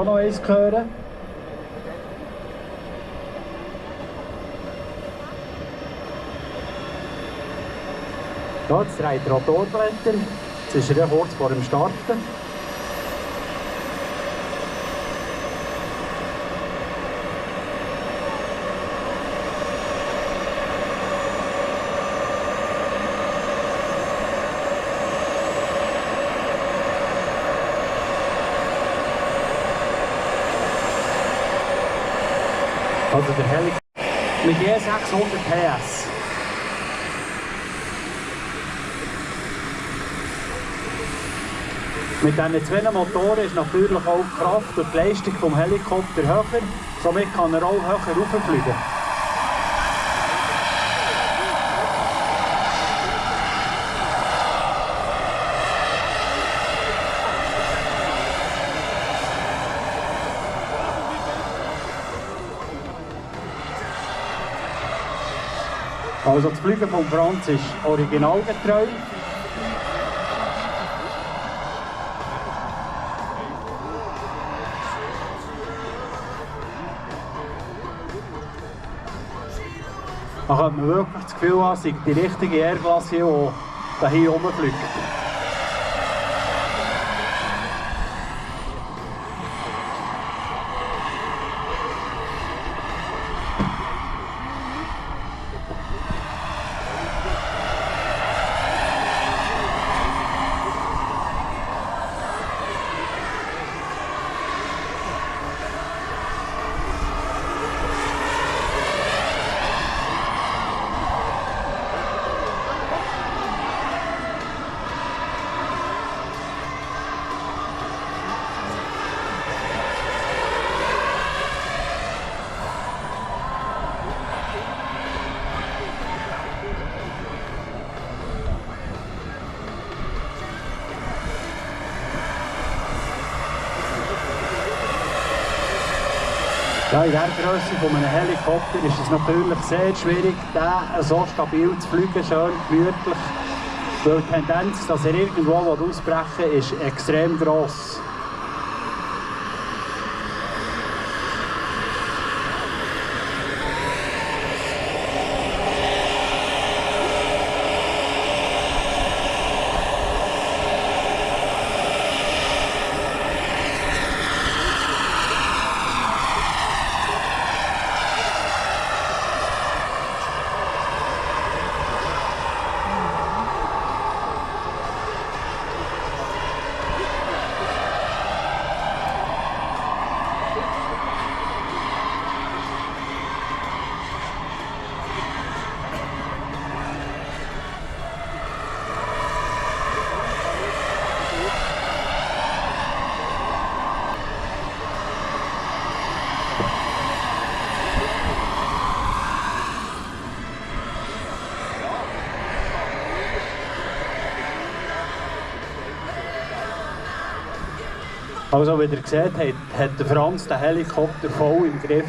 auch noch eins hören. Ja, jetzt dreht der Rotorblätter. Jetzt ist er ja kurz vor dem Starten. Also der Helikopter mit je 600 PS. Mit diesen zwei Motoren ist natürlich auch die Kraft und die Leistung des Helikopters höher, somit kann er auch höher rauffliegen. Also das Fliegen von Franz ist originalgetreu. Da hat man wirklich das Gefühl, es sei die richtige Airklasse, die hier rumfliegt. Ja, in dieser Größe von einem Helikopter ist es natürlich sehr schwierig, den so stabil zu fliegen, schön gemütlich. Weil die Tendenz, dass er irgendwo ausbrechen will, ist extrem gross. Also wie ihr seht, hat der Franz den Helikopter voll im Griff.